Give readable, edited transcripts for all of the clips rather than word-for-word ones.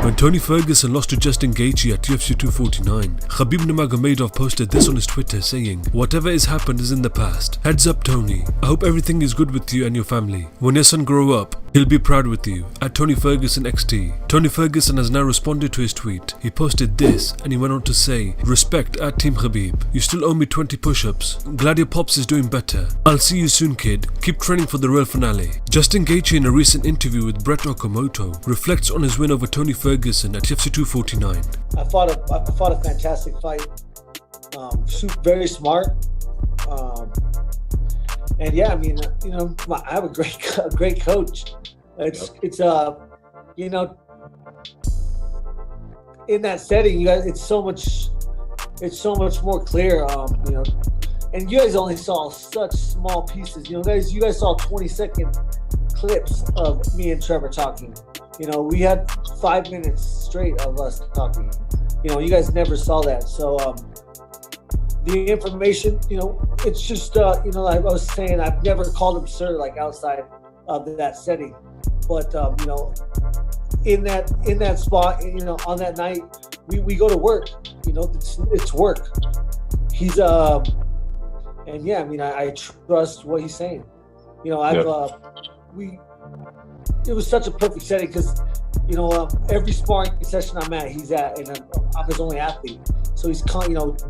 When Tony Ferguson lost to Justin Gaethje at UFC 249, Khabib Nurmagomedov posted this on his Twitter saying, "Whatever has happened is in the past. Heads up, Tony. I hope everything is good with you and your family. When your son grow up, he'll be proud with you. At Tony Ferguson XT." Tony Ferguson has now responded to his tweet. He posted this and he went on to say, "Respect at Team Khabib. You still owe me 20 push-ups. Glad your pops is doing better. I'll see you soon, kid. Keep training for the real finale." Justin Gaethje, in a recent interview with Brett Okamoto, reflects on his win over Tony Ferguson at UFC 249. I fought a fantastic fight. Very smart. And yeah, I mean, I have a great coach. It's in that setting, you guys, it's so much more clear. And you guys only saw such small pieces. You guys saw 20-second clips of me and Trevor talking. We had 5 minutes straight of us talking. You guys never saw that. So the information, it's just, like I was saying, I've never called him sir, like outside of that setting. But, in that spot, on that night, we go to work. It's work. He's, and yeah, I mean, I trust what he's saying. It was such a perfect setting because, every sparring session I'm at, he's at, and I'm his only athlete. So he's,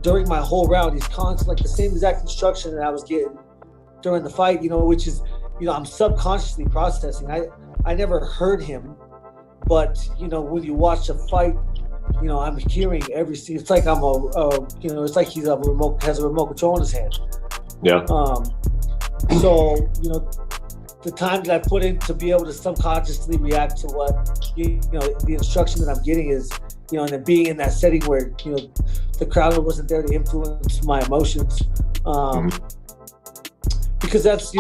during my whole round, he's constantly like the same exact instruction that I was getting during the fight, which is, I'm subconsciously processing. I never heard him, but, when you watch a fight, I'm hearing everything. It's like it's like he's has a remote control in his hand. Yeah. So, the time that I put in to be able to subconsciously react to what, the instruction that I'm getting is, and then being in that setting where, the crowd wasn't there to influence my emotions. Because that's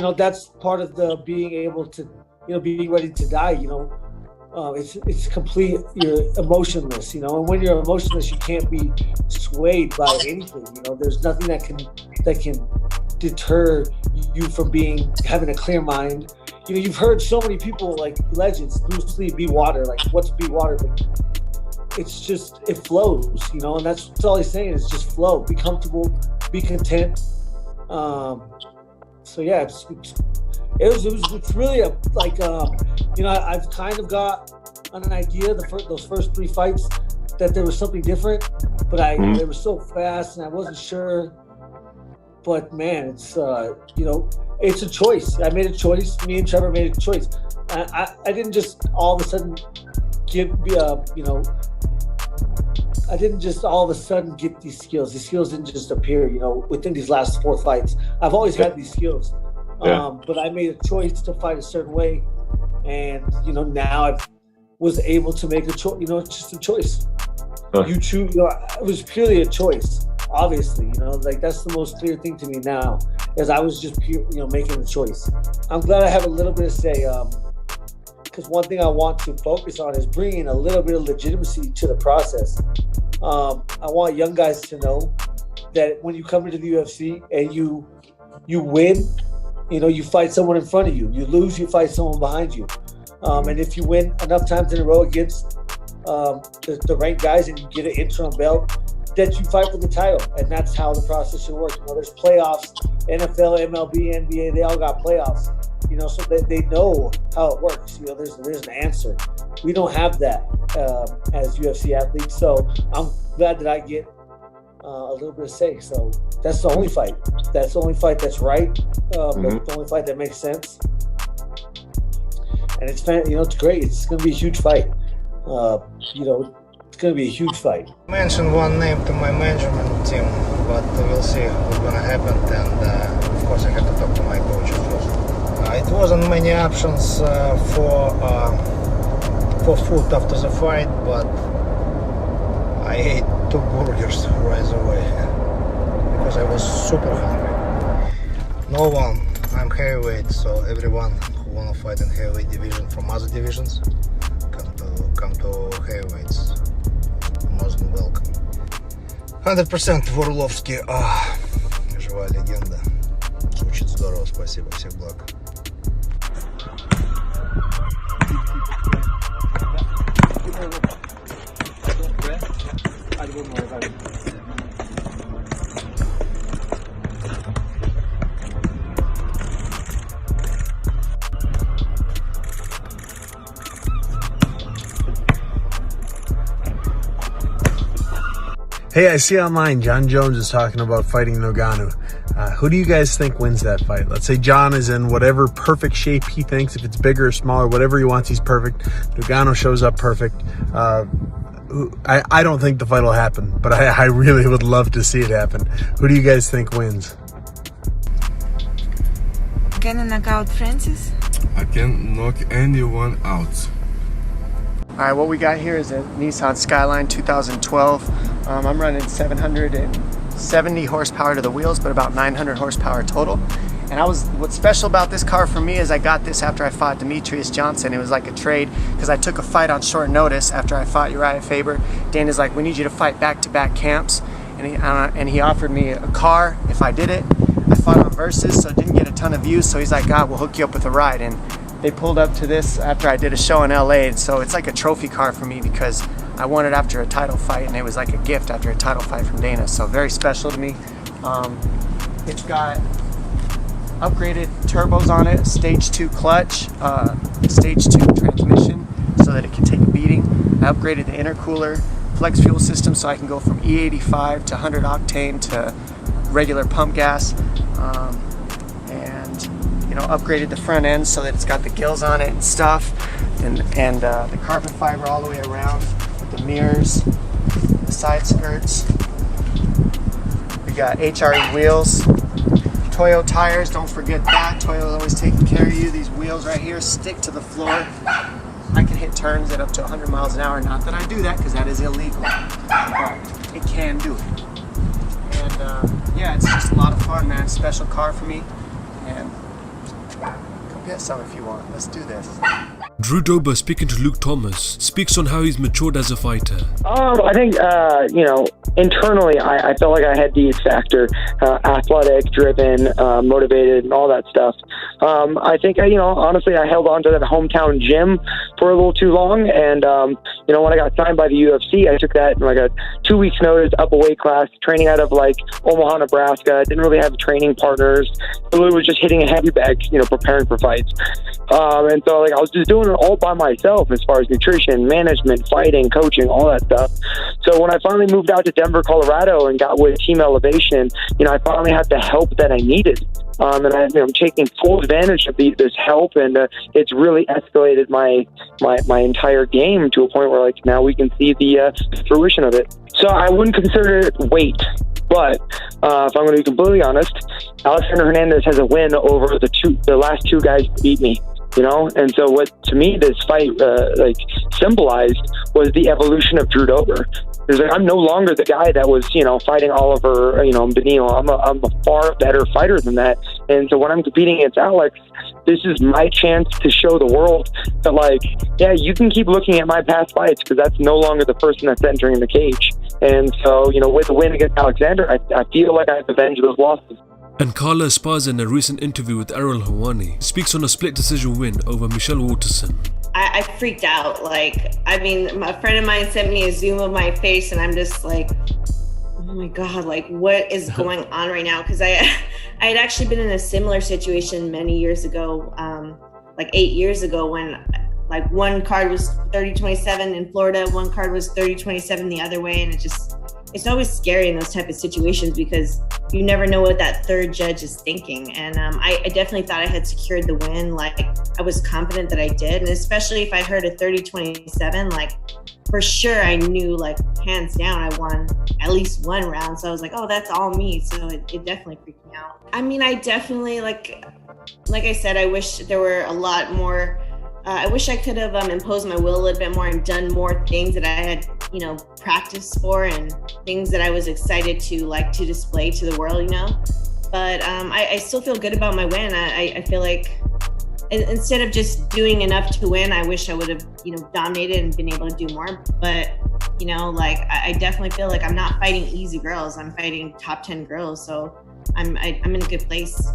part of the being able to, being ready to die, it's complete, you're emotionless, and when you're emotionless, you can't be swayed by anything, there's nothing that can deter you from having a clear mind. You've heard so many people, like legends, Bruce Lee, be water, like what's be water, but it's just, it flows, and that's all he's saying is just flow, be comfortable, be content. So yeah, it's really I've kind of got an idea those first 3 fights that there was something different, but they were so fast and I wasn't sure. But man, it's it's a choice. I made a choice. Me and Trevor made a choice. I didn't just all of a sudden I didn't just all of a sudden get these skills. These skills didn't just appear, within these last 4 fights. I've always had these skills. But I made a choice to fight a certain way, and now I was able to make a choice. It's just a choice. You choose. It was purely a choice. Obviously, like that's the most clear thing to me now, is I was just making a choice. I'm glad I have a little bit to say, because one thing I want to focus on is bringing a little bit of legitimacy to the process. I want young guys to know that when you come into the UFC and you win, you fight someone in front of you. You lose, you fight someone behind you. And if you win enough times in a row against the ranked guys and you get an interim belt, that you fight for the title. And that's how the process should work. There's playoffs, NFL, MLB, NBA, they all got playoffs. So they know how it works. There's an answer. We don't have that as UFC athletes. So I'm glad that I get a little bit of say. So that's the only fight. That's the only fight that's right. That's the only fight that makes sense. And it's it's great. It's going to be a huge fight. It's going to be a huge fight. Mention one name to my management team, but we'll see what's going to happen. And of course, I have to talk to my coach first. It wasn't many options for food after the fight, but I ate 2 burgers right away because I was super hungry. No one. I'm heavyweight, so everyone who wanna fight in heavyweight division from other divisions come to heavyweights. Most welcome. 100% Ворловский. Живая легенда. Звучит здорово, спасибо, всех благ. Hey, I see online John Jones is talking about fighting Ngannou. Who do you guys think wins that fight? Let's say John is in whatever perfect shape he thinks. If it's bigger or smaller, whatever he wants, he's perfect. Ngannou shows up perfect. I don't think the fight will happen, but I really would love to see it happen. Who do you guys think wins? Can I knock out Francis? I can knock anyone out. All right, what we got here is a Nissan Skyline 2012. I'm running 770 horsepower to the wheels, but about 900 horsepower total. And what's special about this car for me is I got this after I fought Demetrius Johnson. It was like a trade because I took a fight on short notice after I fought Uriah Faber. Dana's like, we need you to fight back-to-back camps. And he offered me a car if I did it. I fought on Versus, so it didn't get a ton of views. So he's like, God, we'll hook you up with a ride. And they pulled up to this after I did a show in LA. And so it's like a trophy car for me because I won it after a title fight, and it was like a gift after a title fight from Dana. So very special to me. It's got upgraded turbos on it, stage 2 clutch, stage 2 transmission so that it can take a beating. I upgraded the intercooler, flex fuel system so I can go from E85 to 100 octane to regular pump gas, and upgraded the front end so that it's got the gills on it and stuff, and the carbon fiber all the way around with the mirrors, the side skirts. We got HRE wheels, Toyo tires, don't forget that. Toyo's always taking care of you. These wheels right here stick to the floor. I can hit turns at up to 100 miles an hour. Not that I do that because that is illegal, but it can do it. And yeah, it's just a lot of fun, man. Special car for me, and come get some if you want. Let's do this. Drew Dober, speaking to Luke Thomas, speaks on how he's matured as a fighter. I think, internally, I felt like I had the X factor, athletic, driven, motivated, and all that stuff. I think, honestly, I held on to that hometown gym for a little too long. And, when I got signed by the UFC, I took that in like a 2 weeks notice, up a weight class, training out of like Omaha, Nebraska. Didn't really have training partners. Really was just hitting a heavy bag, preparing for fights. And so like I was just doing it all by myself as far as nutrition, management, fighting, coaching, all that stuff. So when I finally moved out to Denver, Colorado and got with Team Elevation, I finally had the help that I needed. And I'm taking full advantage of this help, and it's really escalated my entire game to a point where like now we can see the fruition of it. So I wouldn't consider it weight, but if I'm going to be completely honest, Alexander Hernandez has a win over the last two guys who beat me. And so what to me this fight symbolized was the evolution of Drew Dober. It's like I'm no longer the guy that was fighting Oliver Benino. I'm a far better fighter than that. And so when I'm competing against Alex, this is my chance to show the world that you can keep looking at my past fights because that's no longer the person that's entering the cage. And so with the win against Alexander, I feel like I've avenged those losses. And Carla Esparza, in a recent interview with Errol Hawani, speaks on a split decision win over Michelle Waterson. I freaked out. A friend of mine sent me a Zoom of my face, and I'm just like, oh my God, what is going on right now? Because I had actually been in a similar situation many years ago, 8 years ago, when one card was 30-27 in Florida, one card was 30-27 the other way, and it's always scary in those type of situations because you never know what that third judge is thinking. And I definitely thought I had secured the win. I was confident that I did. And especially if I heard a 30-27, for sure I knew hands down I won at least one round. So I was like, oh, that's all me. So it definitely freaked me out. I definitely, like I said, I wish there were a lot more. I wish I could have imposed my will a little bit more and done more things that I had, practiced for and things that I was excited to display to the world, But I still feel good about my win. I feel like instead of just doing enough to win, I wish I would have, dominated and been able to do more. But, I definitely feel like I'm not fighting easy girls. I'm fighting top 10 girls. So I'm in a good place.